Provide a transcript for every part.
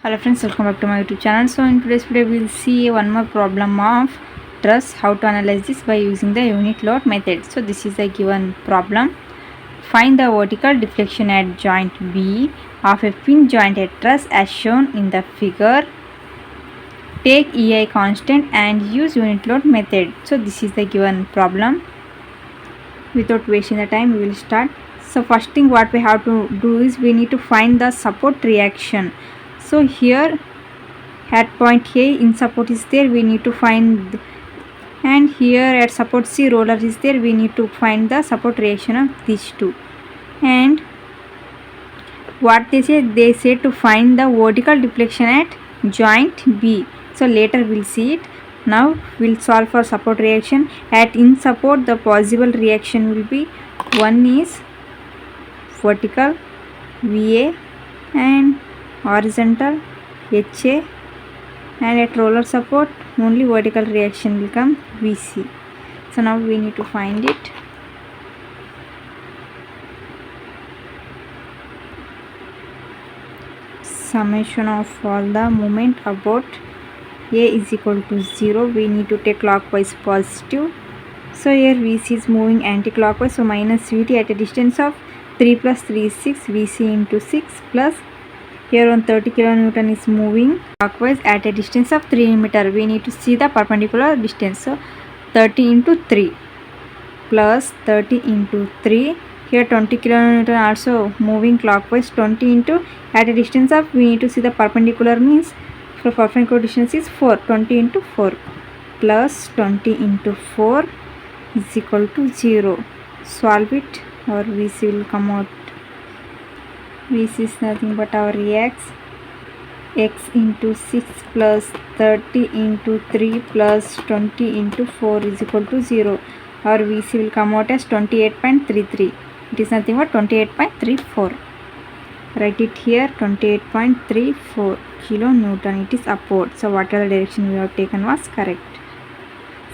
Hello friends, welcome back to my YouTube channel. So in today's video we will see one more problem of truss, how to analyze this by using the unit load method. So this is a given problem. Find the vertical deflection at joint B of a pin jointed truss as shown in the figure. Take EI constant and use unit load method. So this is the given problem. Without wasting the time, we will start. So first thing what we have to do is we need to find the support reaction. So here at point A in support is there, we need to find, and here at support C roller is there, we need to find the support reaction of these two. And what they say to find the vertical deflection at joint B. So later we'll see it. Now we'll solve for support reaction. At in support the possible reaction will be, one is vertical VA and horizontal HA, and at roller support only vertical reaction will come VC. So now we need to find it. Summation of all the moment about A is equal to 0. We need to take clockwise positive. So here VC is moving anti-clockwise, so minus VT at a distance of 3 plus 3 is 6, VC into 6 plus here on 30 kilonewton is moving clockwise at a distance of 3 meter. We need to see the perpendicular distance. So 30 into 3 plus 30 into 3. Here 20 kilonewton also moving clockwise. 20 into at a distance of, we need to see the perpendicular, means for perpendicular distance is 4. 20 into 4 plus 20 into 4 is equal to 0. Solve it, or VC will come out. VC is nothing but our x into 6 plus 30 into 3 plus 20 into 4 is equal to 0. Our VC will come out as 28.33. It is nothing but 28.34. Write it here, 28.34 kilonewton. It is upward. So whatever direction we have taken was correct.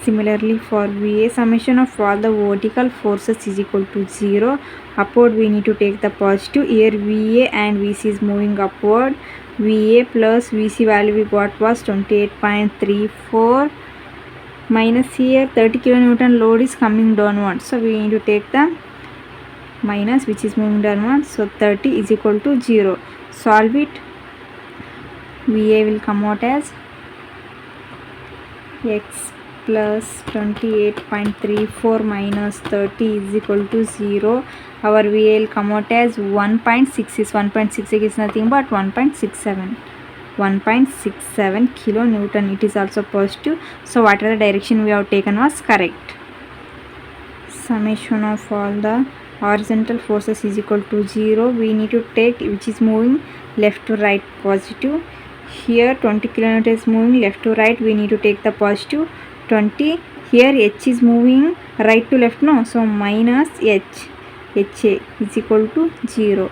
Similarly for VA, summation of all the vertical forces is equal to 0. Upward we need to take the positive. Here VA and VC is moving upward. VA plus VC value we got was 28.34 minus here 30 kilonewton load is coming downward. So we need to take the minus which is moving downward. So 30 is equal to 0. Solve it. VA will come out as x plus 28.34 minus 30 is equal to 0. Our VA will come out as 1.66. 1.66 is nothing but 1.67. 1.67 kilonewton. It is also positive. So whatever direction we have taken was correct. Summation of all the horizontal forces is equal to 0. We need to take which is moving left to right positive. Here 20 kilonewton is moving left to right. We need to take the positive 20. Here H is moving right to left, no, so minus H. HA is equal to 0.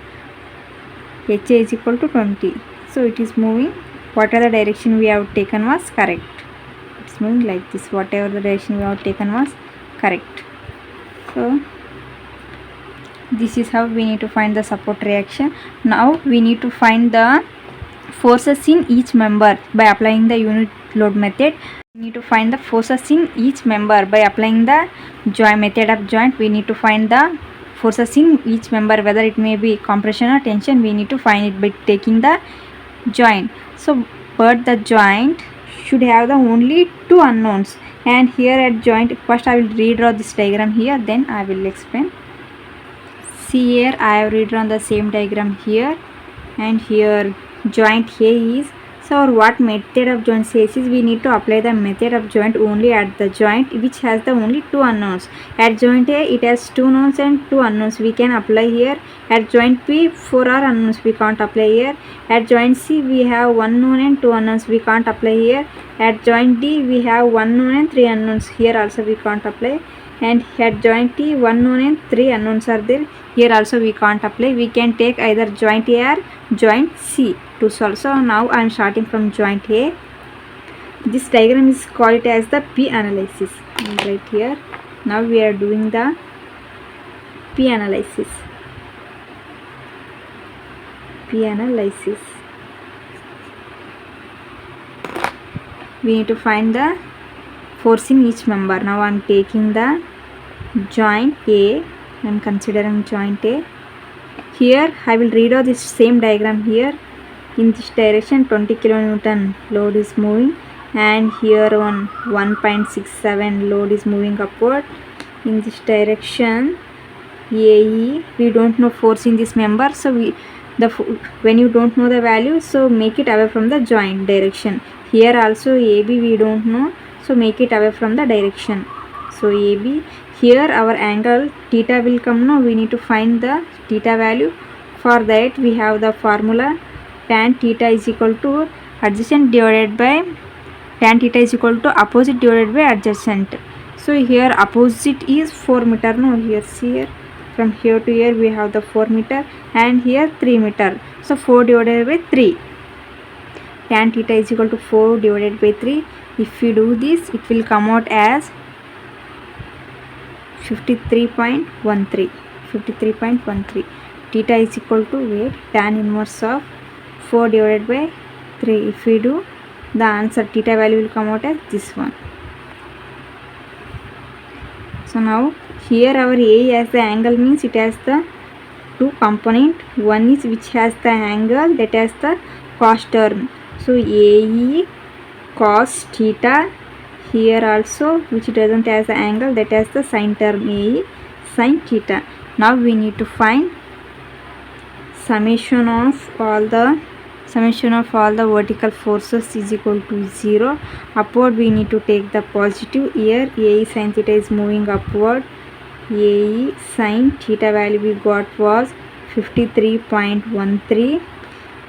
HA is equal to 20. So it is moving, whatever the direction we have taken was correct. It's moving like this. Whatever the direction we have taken was correct. So this is how we need to find the support reaction. Now we need to find the forces in each member by applying the unit load method. We need to find the forces in each member by applying the joint method of joint. We need to find the forces in each member, whether it may be compression or tension. We need to find it by taking the joint. So but the joint should have the only two unknowns, and here at joint, first I will redraw this diagram here, then I will explain. See here I have redrawn the same diagram here, and here joint A is. So what method of joint says is we need to apply the method of joint only at the joint which has the only two unknowns. At joint A it has two knowns and two unknowns. We can apply here. At joint B 4 are unknowns. We can't apply here. At joint C we have one known and two unknowns. We can't apply here. At joint D we have one known and three unknowns. Here also we can't apply. And at joint T 1 known and 3 unknowns are there. Here also we can't apply. We can take either joint A or joint C to solve. So now I am starting from joint A. This diagram is called as the P analysis. Right here. Now we are doing the P analysis. P analysis. we need to find the force in each member. Now I am taking the joint A. I am considering joint A. Here I will read out this same diagram here. In this direction 20 kilonewton load is moving, and here on 1.67 load is moving upward. In this direction AE, we don't know force in this member, so when you don't know the value, so make it away from the joint direction. Here also AB we don't know, so make it away from the direction. So AB, here our angle theta will come. Now we need to find the theta value. For that we have the formula tan theta is equal to adjacent divided by tan theta is equal to opposite divided by adjacent. So here opposite is 4 meter. No, here see here, from here to here we have the 4 meter, and here 3 meter. So 4 divided by 3. Tan theta is equal to 4 divided by 3. If we do this, it will come out as 53.13. 53.13. Theta is equal to wait, tan inverse of 4 divided by 3. If we do, the answer theta value will come out as this one. So now here our A as the angle means it has the two component. One is which has the angle, that has the cos term. So AE cos theta. Here also which doesn't has the angle, that has the sin term, AE sin theta. Now we need to find summation of all the vertical forces is equal to 0. Upward we need to take the positive. Here AE sin theta is moving upward. AE sin theta value we got was 53.13.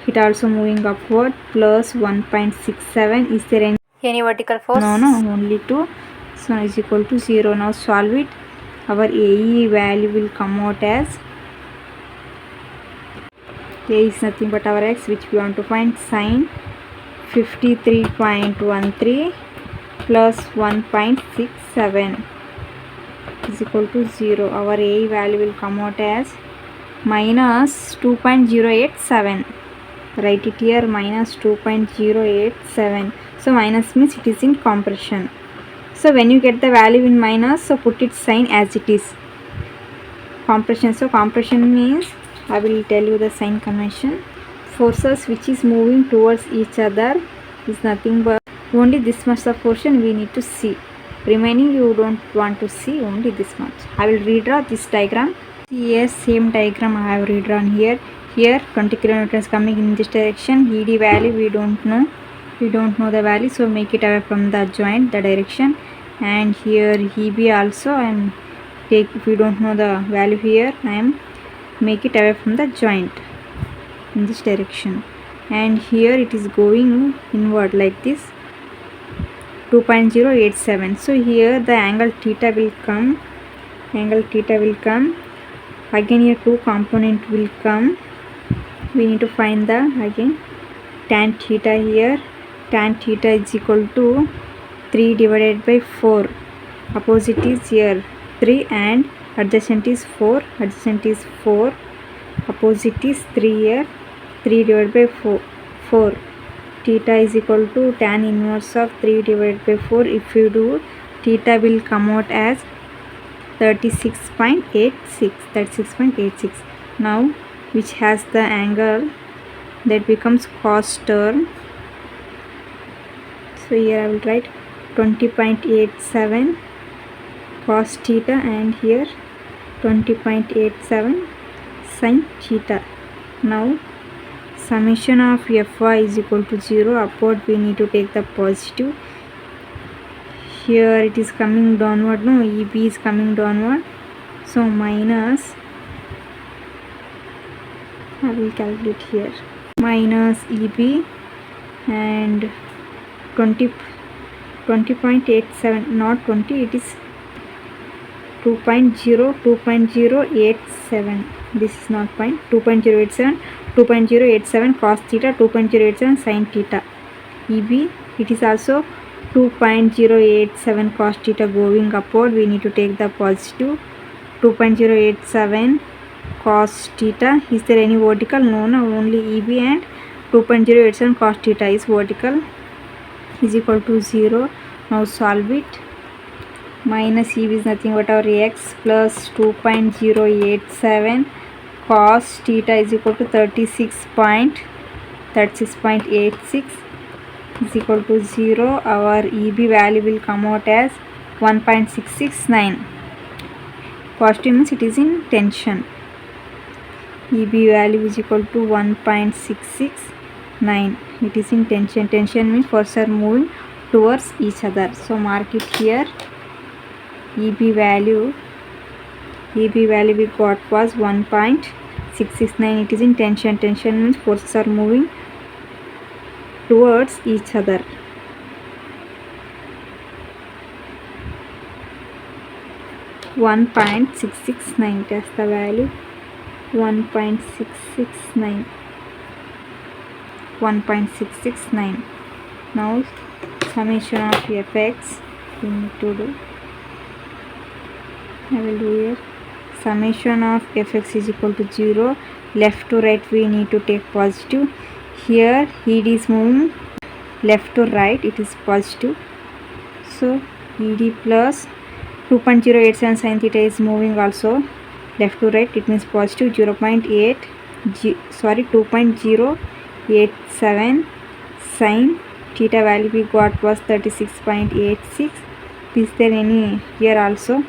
It also moving upward, plus 1.67. Is there any vertical force? No, only 2. So is equal to 0. Now solve it. Our AE value will come out as, A is nothing but our x, which we want to find, sin 53.13 plus 1.67 is equal to 0. Our AE value will come out as minus 2.087. Write it here, minus 2.087. So minus means it is in compression. So when you get the value in minus, so put its sign as it is. Compression. So compression means, I will tell you the sign convention. Forces which is moving towards each other is nothing but only this much of portion we need to see. Remaining you don't want to see, only this much. I will redraw this diagram. Yes, same diagram I have redrawn here. Here 20 kilonewtons coming in this direction. ED value we don't know. We don't know the value, so make it away from the joint, the direction. And here EB also I am take, if we don't know the value here, I am make it away from the joint in this direction. And here it is going inward like this, 2.087. so here the angle theta will come. Again here two component will come. We need to find the again tan theta. Here tan theta is equal to 3 divided by 4. Opposite is here 3 and adjacent is 4. Opposite is 3 here. 3 divided by 4. Theta is equal to tan inverse of 3 divided by 4. If you do, theta will come out as 36.86. Now which has the angle, that becomes cos term. So here I will write 20.87 cos theta, and here 20.87 sin theta. Now summation of Fy is equal to 0. Upward we need to take the positive. Here it is coming downward. No, EB is coming downward. So minus, I will calculate here, minus EB and 20.87, not 20, it is 2.087. This is not point, 2.087 cos theta, 2.087 sin theta. EB, it is also 2.087 cos theta going upward. We need to take the positive. 2.087 cos theta. Is there any vertical? No, only EB and 2.087 cos theta is vertical. is equal to 0. Now solve it. Minus EB is nothing but our x plus 2.087 cos theta is equal to 36.86 is equal to 0. Our EB value will come out as 1.669. Positive means it is in tension. EB value is equal to 1.669. It is in tension. Tension means forces are moving towards each other. So mark it here. EB value we got was 1.669. It is in tension. Tension means forces are moving towards each other. .669 test the value. 1.669. Now summation of fx we need to do. I will do here. Summation of fx is equal to 0. Left to right we need to take positive. Here ed is moving left to right, it is positive. So ed plus 2.087 sin theta is moving also left to right, it means positive. 2.087 sin theta value we got was 36.86. Is there any here also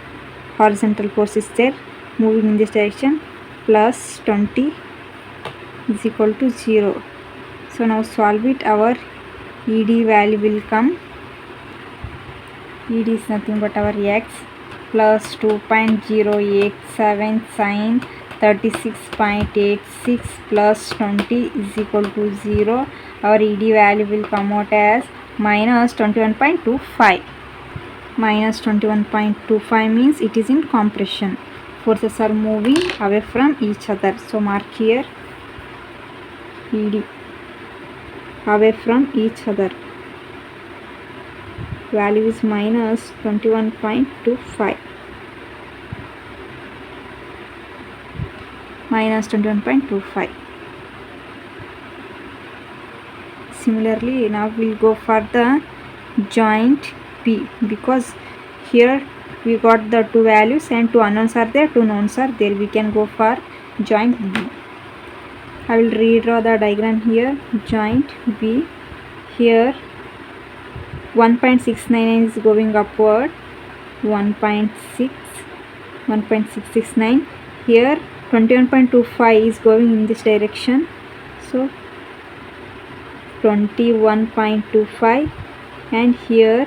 horizontal force is there moving in this direction? Plus 20 is equal to 0. So now solve it. Our ED value will come. ED is nothing but our x plus 2.087 sin 36.86 plus 20 is equal to 0. Our ED value will come out as minus 21.25. Minus 21.25 means it is in compression. Forces are moving away from each other. So mark here ED away from each other. Value is minus 21.25. Minus 21.25. Similarly, now we'll go for the joint P, because here we got the two values and two unknowns are there, two knowns are there. We can go for joint B. I will redraw the diagram here. Joint B. Here 1.699 is going upward. 1.669. Here 21.25 is going in this direction. So 21.25, and here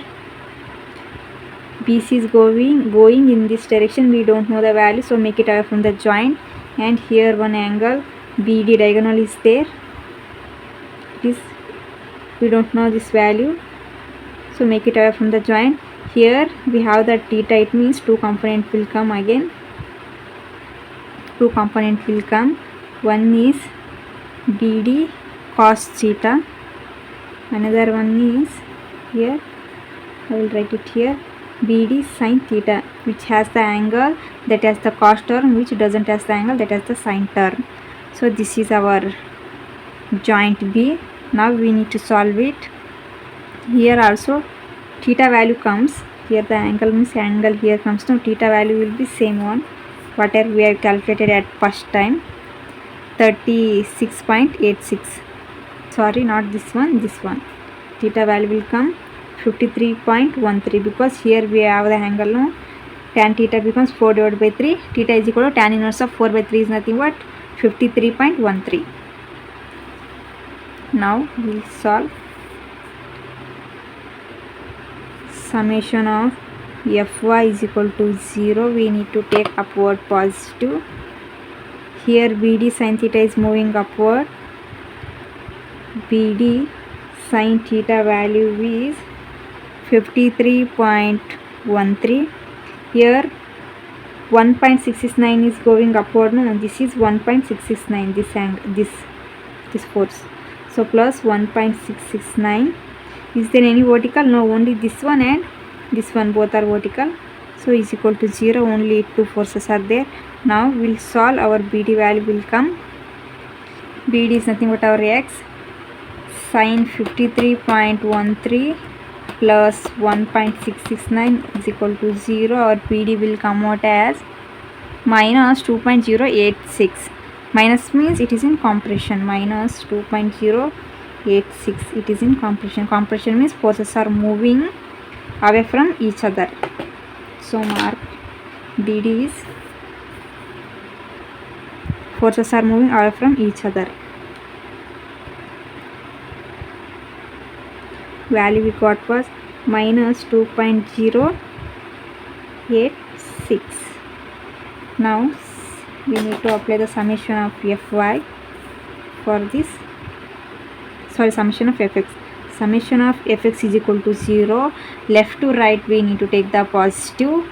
BC is going in this direction. We don't know the value, so make it away from the joint. And here one angle BD diagonal is there. We don't know this value, so make it away from the joint. Here we have the theta, it means two component will come again. Two component will come. One is BD cos theta, another one is here, I will write it here, BD sin theta, which has the angle that has the cos term, which doesn't has the angle that has the sin term. So this is our joint B. Now we need to solve it. Here also theta value comes. Here the angle means angle here comes. Now theta value will be same one whatever we have calculated at first time, 36.86. Sorry, not this one, this one. Theta value will come 53.13, because here we have the angle, no? Tan theta becomes 4 divided by 3. Theta is equal to tan inverse of 4 by 3 is nothing but 53.13. Now we will solve. Summation of Fy is equal to 0. We need to take upward positive. Here BD sin theta is moving upward. BD sin theta value is 53.13. Here 1.669 is going upward. No, this is 1.669. This angle, this force. So plus 1.669. Is there any vertical? No, only this one and this one, both are vertical. So is equal to 0. Only two forces are there. Now we'll solve. Our BD value will come. BD is nothing but our x sin 53.13 plus 1.669 is equal to 0. Our PD will come out as minus 2.086. Minus means it is in compression. Minus 2.086, it is in compression. Compression means forces are moving away from each other. So mark BD is forces are moving away from each other. Value we got was minus 2.086. Now we need to apply the summation of Fy for this, summation of Fx. Summation of Fx is equal to 0. Left to right we need to take the positive.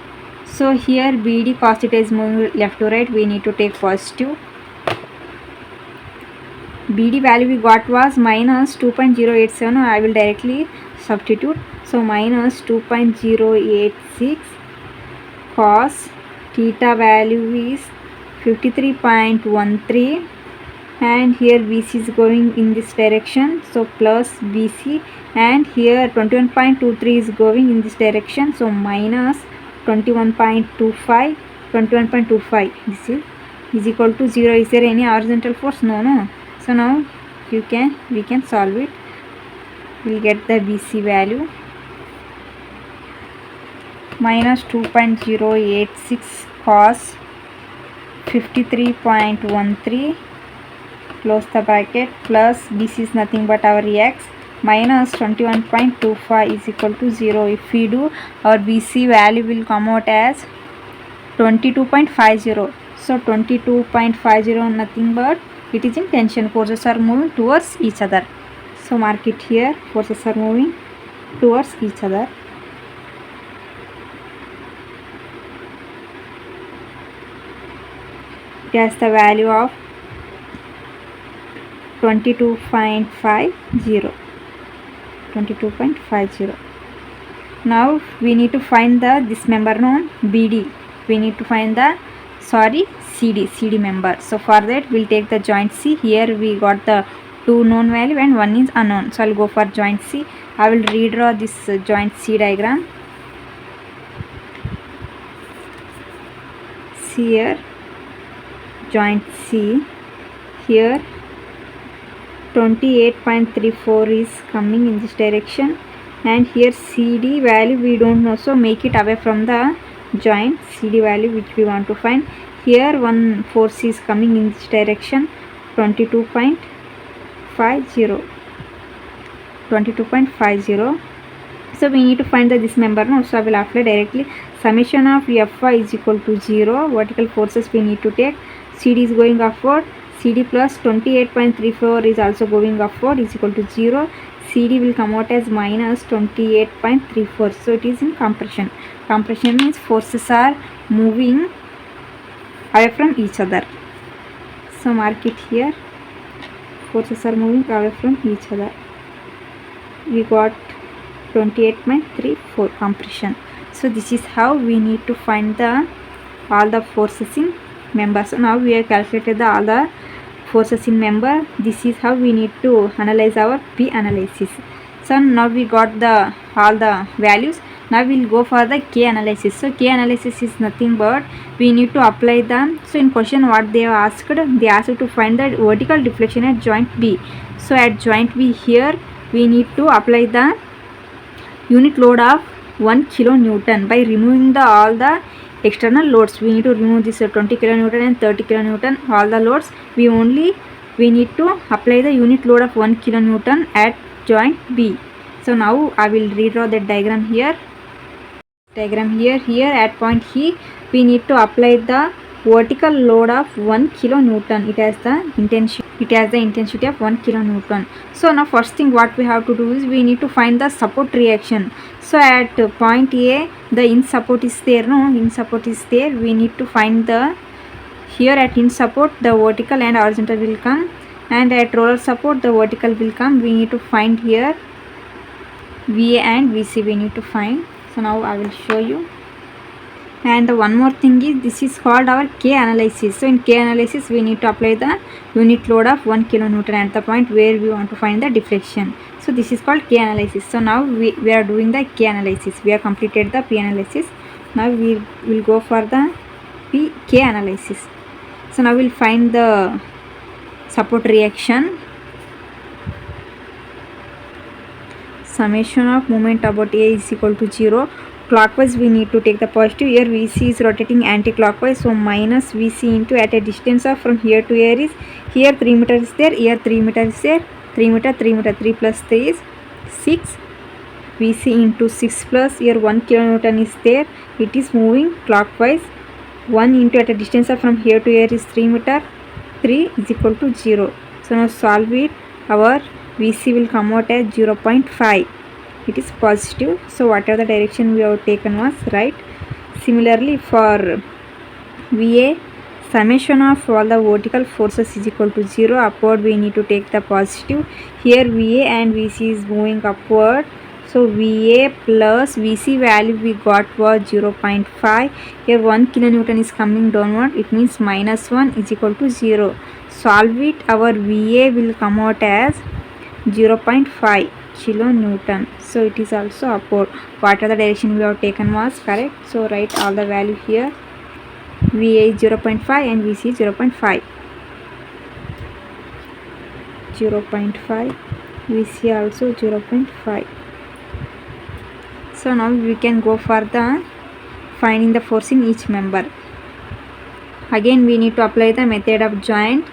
So here BD cos theta is moving left to right, we need to take positive. BD value we got was minus 2.087. I will directly substitute. So minus 2.086 cos theta value is 53.13, and here BC is going in this direction, so plus BC, and here 21.23 is going in this direction, so minus 21.25. 21.25 this is equal to 0. Is there any horizontal force? No. So now we can solve it. We'll get the BC value minus 2.086 cos 53.13, close the bracket, plus BC is nothing but our x, minus 21.25 is equal to 0. If we do, our BC value will come out as 22.50. So 22.50 nothing but it is in tension. Forces are moving towards each other. So mark it here. Forces are moving towards each other. It has the value of 22.50. Now we need to find this member known BD. We need to find the CD member. So for that we'll take the joint C. Here we got the two known value and one is unknown. So I'll go for joint C. I will redraw this joint C diagram. See here joint C. Here 28.34 is coming in this direction, and here CD value we don't know, so make it away from the joint. CD value which we want to find. Here one force is coming in this direction, 22.50. So we need to find this member now. So I will apply directly. Summation of Fy is equal to 0. Vertical forces we need to take. CD is going upward. CD plus 28.34 is also going upward, is equal to 0. CD will come out as minus 28.34. So it is in compression. Compression means forces are moving away from each other. So mark it here. Forces are moving away from each other. We got 28.34 compression. So this is how we need to find all the forces in member. So now we have calculated all the forces in member. This is how we need to analyze our P analysis. So now we got all the values. Now we will go for the K analysis. So K analysis is nothing but we need to apply them. So in question what they have asked, they asked to find the vertical deflection at joint B. So at joint B here we need to apply the unit load of 1 kilonewton by removing all the external loads. We need to remove this 20 kilonewton and 30 kilonewton, all the loads. We need to apply the unit load of 1 kilonewton at joint B. So now I will redraw the diagram here. Here at point E we need to apply the vertical load of 1 kilonewton. It has the intensity of 1 kilonewton. So now first thing what we have to do is we need to find the support reaction. So at point A the in support is there. We need to find here at in support the vertical and horizontal will come, and at roller support the vertical will come. We need to find here VA and VC we need to find. So now I will show you. And the one more thing is, this is called our K analysis. So in K analysis we need to apply the unit load of 1 kilonewton at the point where we want to find the deflection. So this is called K analysis. So now we are doing the K analysis. We have completed the P analysis. Now we will go for the K analysis. So now we'll find the support reaction. Summation of moment about A is equal to 0. Clockwise we need to take the positive. Here VC is rotating anti-clockwise, so minus VC into at a distance of from here to here is, here 3 meter is there, here 3 meter is there, 3 meter, 3 plus 3 is 6, VC into 6 plus, here 1 kilonewton is there, it is moving clockwise, 1 into at a distance of from here to here is 3 meter, 3 is equal to 0. So now solve it. Our VC will come out as 0.5. It is positive, so whatever the direction we have taken was right. Similarly for VA, summation of all the vertical forces is equal to 0. Upward we need to take the positive. Here VA and VC is moving upward, so VA plus VC value we got was 0.5. Here 1 kilonewton is coming downward, it means minus 1 is equal to 0. Solve it. Our VA will come out as 0.5 kilonewton, so it is also upward. Whatever the direction we have taken was correct, so write all the value here. VA is 0.5 and VC is 0.5, VC also 0.5. So now we can go for the finding the force in each member. Again we need to apply the method of joint.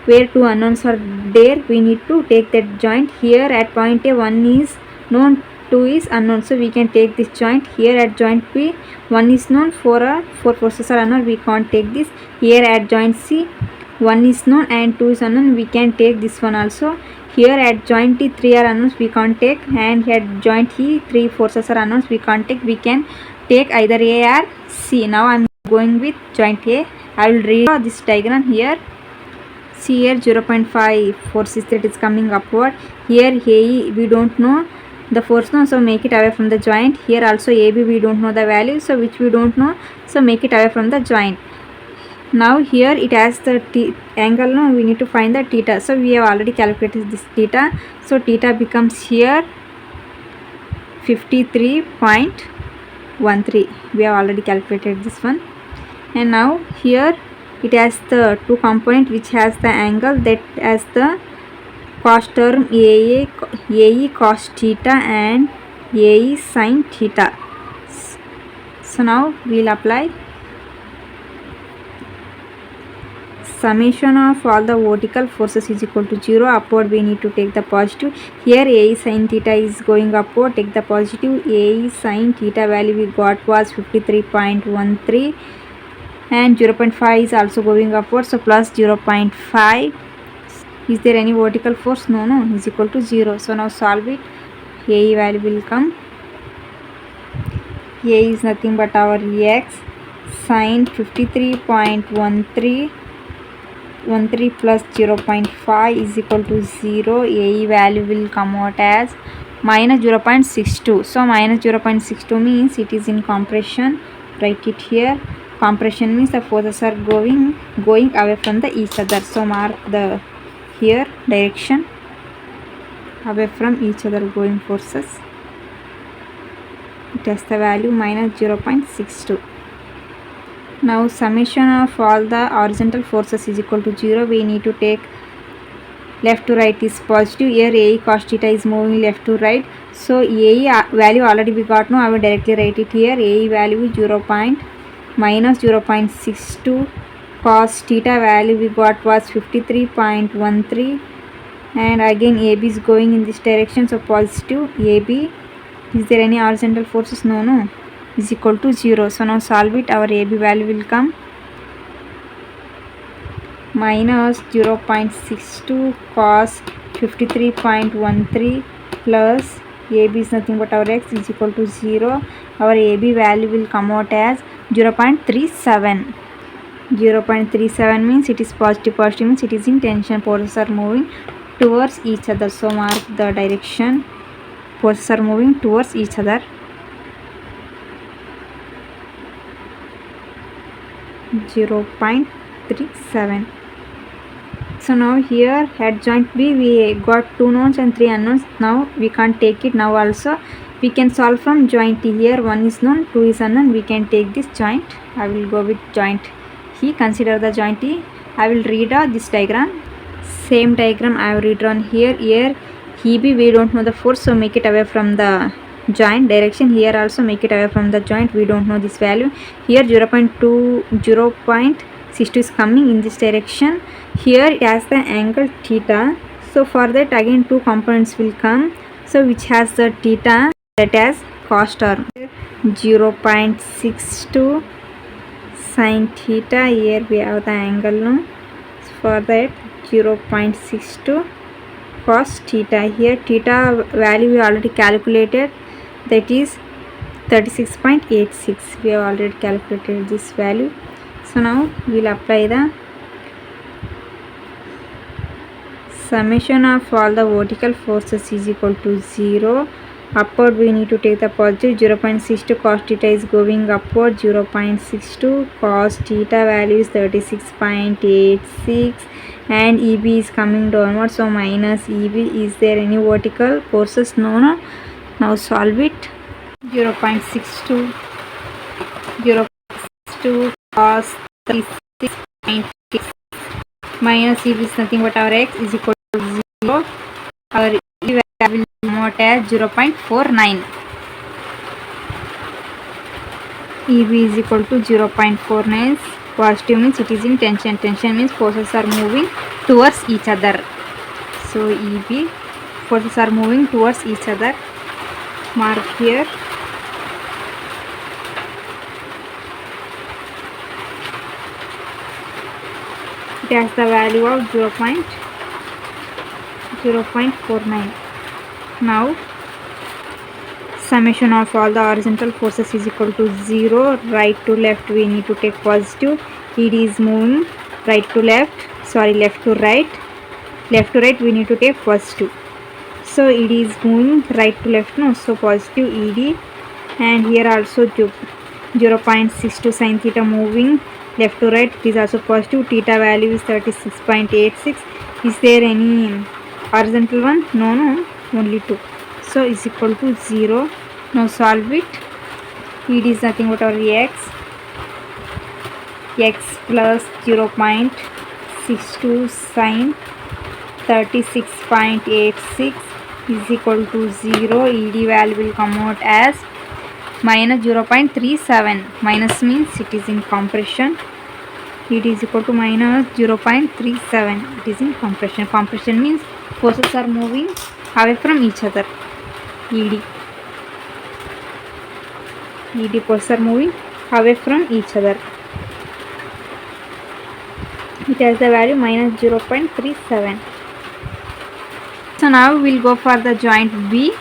Where two unknowns are there, we need to take that joint. Here at point A, 1 is known, 2 is unknown, so we can take this joint. Here at joint B, 1 is known, 4 forces are unknown, we can't take this. Here at joint C, 1 is known and 2 is unknown, we can take this one also. Here at joint D, 3 are unknowns, we can't take, and at joint E, 3 forces are unknowns, we can't take. We can take either A or C. Now I am going with joint A. I will redraw this diagram here. See here 0.5 force is that is coming upward. Here AE we don't know the force now, so make it away from the joint. Here also AB we don't know the value, so which we don't know, so make it away from the joint. Now here it has the angle, now we need to find the theta, so we have already calculated this theta, so theta becomes here 53.13. we have already calculated this one. And now here it has the two component which has the angle, that has the cos term AE cos theta and AE sin theta. So now we will apply summation of all the vertical forces is equal to 0. Upward we need to take the positive. Here AE sin theta is going upward, take the positive. AE sin theta value we got was 53.13. and 0.5 is also going upward, so plus 0.5. Is there any vertical force? No, is equal to 0. So now solve it. AE value will come. A is nothing but our x sin 53.13 plus 0.5 is equal to 0. AE value will come out as minus 0.62. So minus 0.62 means it is in compression. Write it here. Compression means the forces are going away from the each other, so mark the here direction, away from each other going forces. It has the value minus 0.62. Now summation of all the horizontal forces is equal to 0. We need to take left to right is positive. Here AE cos theta is moving left to right, so AE value already we got. Now I will directly write it here. AE value is minus 0.62. Cos theta value we got was 53.13, and again AB is going in this direction, so positive AB. Is there any horizontal forces? No, is equal to 0. So now solve it. Our AB value will come minus 0.62 cos 53.13 plus AB is nothing but our x is equal to 0. Our AB value will come out as 0.37. 0.37 means it is positive means it is in tension. Forces are moving towards each other, so mark the direction. Forces are moving towards each other. 0.37. So now here at joint B we got 2 knowns and 3 unknowns. Now we can't take it. Now also we can solve from joint T. Here 1 is known, 2 is unknown. We can take this joint. I will go with joint E. Consider the joint E. I will redraw this diagram. Same diagram I have redrawn here. Here EB we don't know the force, so make it away from the joint direction. Here also make it away from the joint. We don't know this value. Here 0.62 is coming in this direction. Here it has the angle theta. So for that again two components will come. So which has the theta, that has cos term. 0.62 sin theta. Here we have the angle no. For that 0.62 cos theta. Here theta value we already calculated, that is 36.86. we have already calculated this value. So now we will apply the summation of all the vertical forces is equal to 0. Upward we need to take the positive. 0.62 cos theta is going upward. 0.62 cos theta value is 36.86 and EB is coming downward, so minus EB. Is there any vertical forces? No. Now solve it. 0.62 cos 36.6 minus EB is nothing but our x is equal to 0. Our EB value will come out as 0.49. EB is equal to 0.49. Positive means it is in tension. Tension means forces are moving towards each other. So EB, forces are moving towards each other. Mark here. It has the value of 0.49. Now summation of all the horizontal forces is equal to 0. Right to left we need to take positive. ED is moving right to left, left to right. Left to right we need to take positive. So ED is moving right to left, no, so positive ED. And here also 0.62 sin theta moving left to right, it is also positive. Theta value is 36.86. Is there any horizontal one? No, only 2. So is equal to 0. Now solve it. ED is nothing but our x plus 0.62 sin 36.86 is equal to 0. ED value will come out as minus 0.37. Minus means it is in compression. ED is equal to minus 0.37. It is in compression. Compression means forces are moving away from each other. ED forces are moving away from each other. It has the value minus 0.37. So now we will go for the joint B.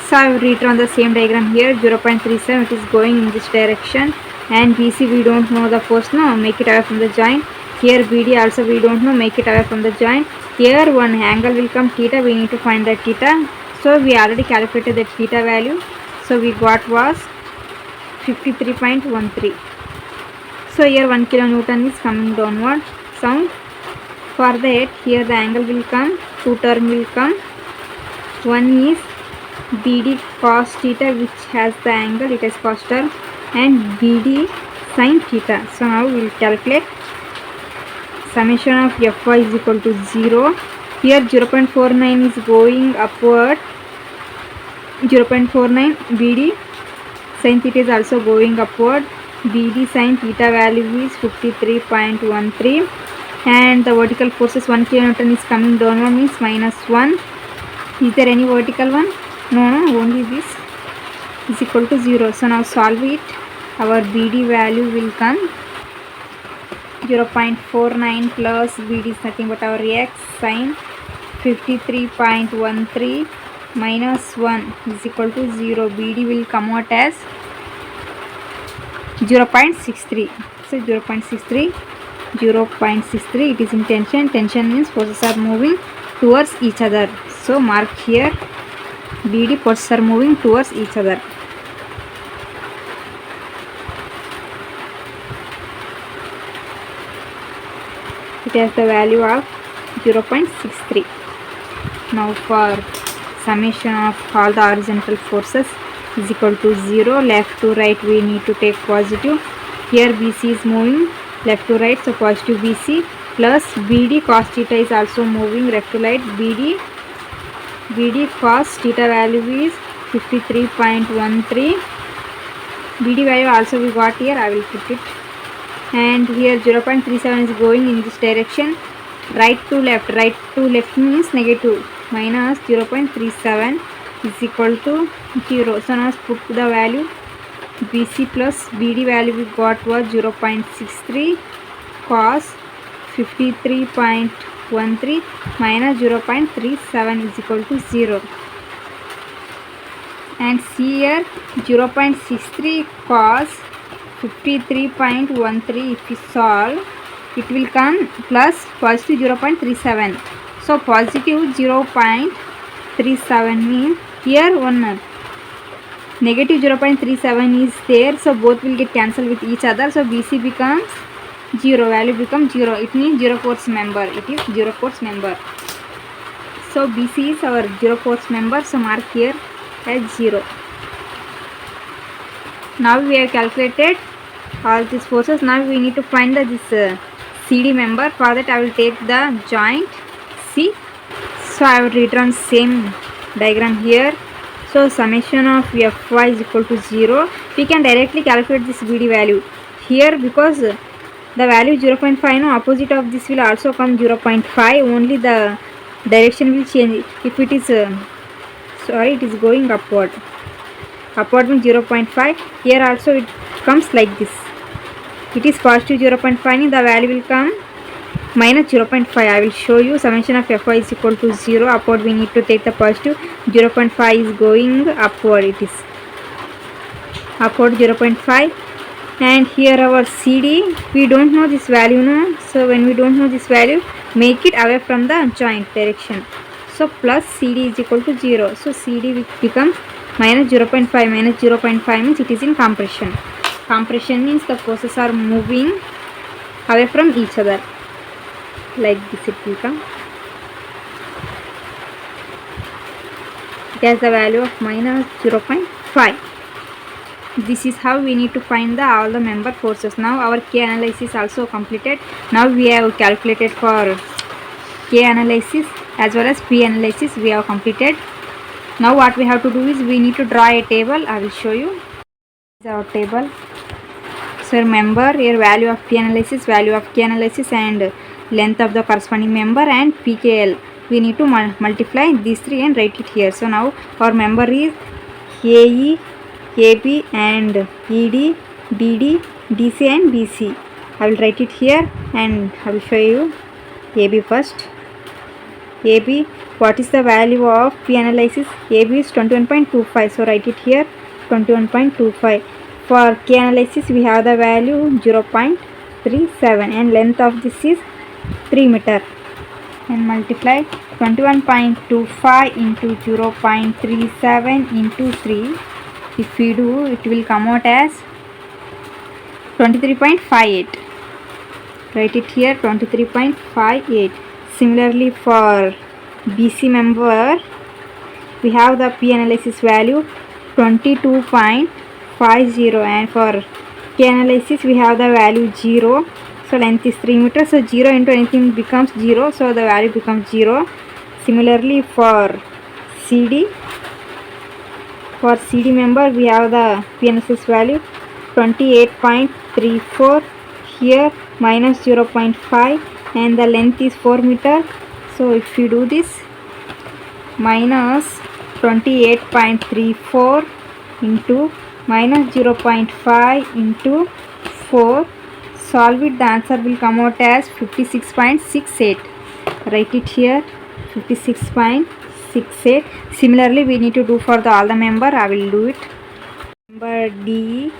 So I will redraw the same diagram here. 0.37 it is going in this direction, and BC we don't know the force, no, make it away from the joint. Here BD also we don't know, make it away from the joint. Here one angle will come theta, we need to find the theta. So we already calculated the theta value. So we got was 53.13. So here 1 kilonewton is coming downward. So for that here the angle will come, two term will come. One is BD cos theta, which has the angle, it is cos term, and BD sin theta. So now we will calculate summation of Fy is equal to 0. Here 0.49 is going upward. 0.49 BD sin theta is also going upward. BD sin theta value is 53.13, and the vertical forces 1 kilonewton is coming downward, means minus 1. Is there any vertical one? No, only this is equal to 0. So now solve it. Our BD value will come 0.49 plus BD is nothing but our x sin 53.13 minus 1 is equal to 0. BD will come out as 0.63. So 0.63, it is in tension. Tension means forces are moving towards each other. So mark here, BD forces are moving towards each other. it has the value of 0.63. Now for summation of all the horizontal forces is equal to 0. Left to right we need to take positive. Here BC is moving left to right, so positive BC plus BD cos theta is also moving left to right. BD cos theta value is 53.13. BD value also we got here, I will put it. And here 0.37 is going in this direction. Right to left means negative, minus 0.37 is equal to 0. So now put the value. BC plus BD value we got was 0.63 cos 53.13 minus 0.37 is equal to 0. And see here 0.63 cos 53.13, if we solve it will come plus positive 0.37. So positive 0.37 means here one negative 0.37 is there, so both will get cancelled with each other. So BC becomes 0, value becomes 0. It means 0 force member. It is 0 force member. So BC is our 0 force member. So mark here as 0. Now we have calculated all these forces. Now we need to find this CD member. For that I will take the joint C. So I will return same diagram here. So summation of Fy is equal to 0. We can directly calculate this BD value here, because the value 0.5, no, opposite of this will also come 0.5, only the direction will change. If it is it is going upward means 0.5. Here also it comes like this. It is positive 0.5, the value will come minus 0.5. I will show you. Summation of Fy is equal to 0. Upward we need to take the positive. 0.5 is going upward. It is upward 0.5. And here our CD, we don't know this value, no. So when we don't know this value, make it away from the joint direction. So plus CD is equal to 0. So CD becomes minus 0.5. Minus 0.5 means it is in compression. Compression means the forces are moving away from each other. Like this it will come. It has the value of minus 0.5. This is how we need to find all the member forces. Now our K analysis also completed. Now we have calculated for K analysis as well as P analysis. We have completed. Now what we have to do is we need to draw a table. I will show you. This is our table. So remember here value of P analysis, value of K analysis, and length of the corresponding member and PKL. We need to multiply these three and write it here. So now our member is AE, AB and ED, BD, DC and BC. I will write it here and I will show you AB first. AB, what is the value of P analysis? AB is 21.25. So write it here 21.25. For K analysis we have the value 0.37 and length of this is 3 meter, and multiply 21.25 into 0.37 into 3. If we do, it will come out as 23.58. Write it here 23.58. Similarly for BC member we have the P analysis value 22.50, and for K analysis we have the value 0. So length is 3 meters. So 0 into anything becomes 0. So the value becomes 0. Similarly for CD. For CD member we have the P analysis value 28.34. Here minus 0.5 and the length is 4 meter. So if you do this, minus 28.34 into minus 0.5 into 4, solve it, the answer will come out as 56.68. Write it here 56.68. Similarly we need to do for all the member. I will do it. Member D.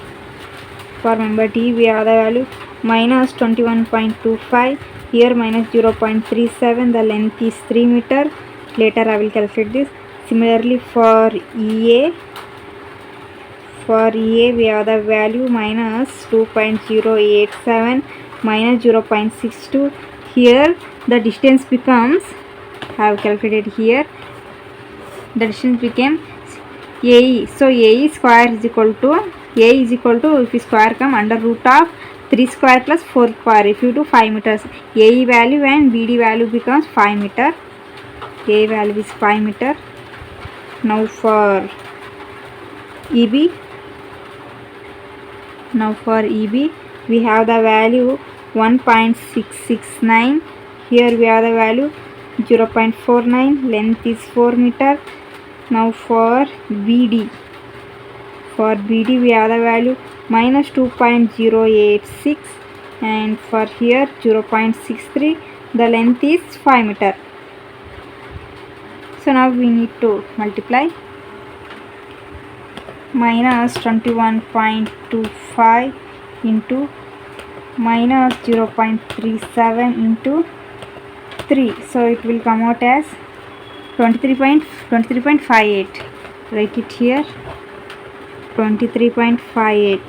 For member D we have the value minus 21.25. Here minus 0.37. the length is 3 meter. Later I will calculate this. Similarly for EA. For EA we have the value minus 2.087 minus 0.62. here the distance becomes, I have calculated here, the distance became AE. So AE square is equal to, A is equal to, if you square come under root of 3 square plus 4 square, if you do 5 meters, AE value and BD value becomes 5 meter. AE value is 5 meter. Now for EB, we have the value 1.669. Here we have the value 0.49. Length is 4 meter. Now for BD, we have the value minus 2.086, and for here 0.63. The length is 5 meter. So now we need to multiply. Minus 21.25 into minus 0.37 into 3. So it will come out as 23.58. Write it here, 23.58.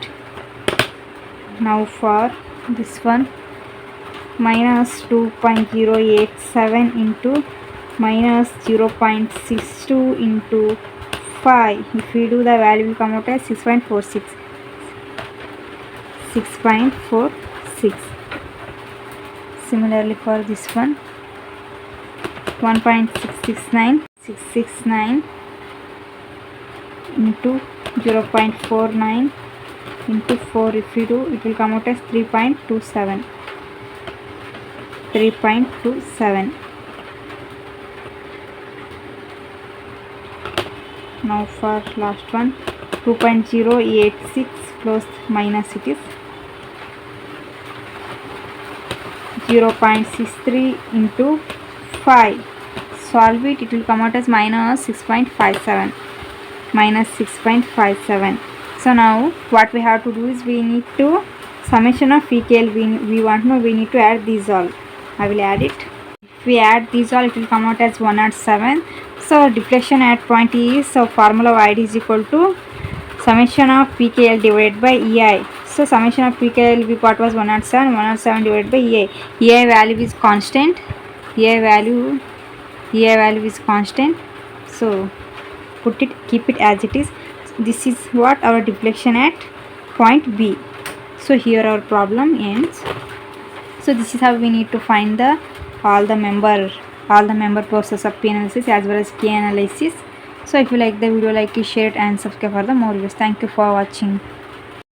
Now for this one, minus 2.087 into minus 0.62 into 5. If we do, the value will come out as 6.46. 6.46. Similarly for this one, 1.669 into 0.49 into 4. If we do, it will come out as 3.27. Now for last one, 2.086 plus minus it is 0.63 into 5. Solve it, it will come out as minus 6.57. So now what we have to do is, we need to summation of PKL, we want to know, we need to add these all. I will add it. If we add these all, it will come out as 107. So deflection at point E is, so formula of ID is equal to summation of PKL divided by EI. So summation of PKL we got was 107 divided by EI. EI value is constant. EI value is constant. So keep it as it is. This is what our deflection at point B. So here our problem ends. So this is how we need to find the all the member process of P analysis as well as K analysis. So if you like the video, like it, share it and subscribe for the more videos. Thank you for watching.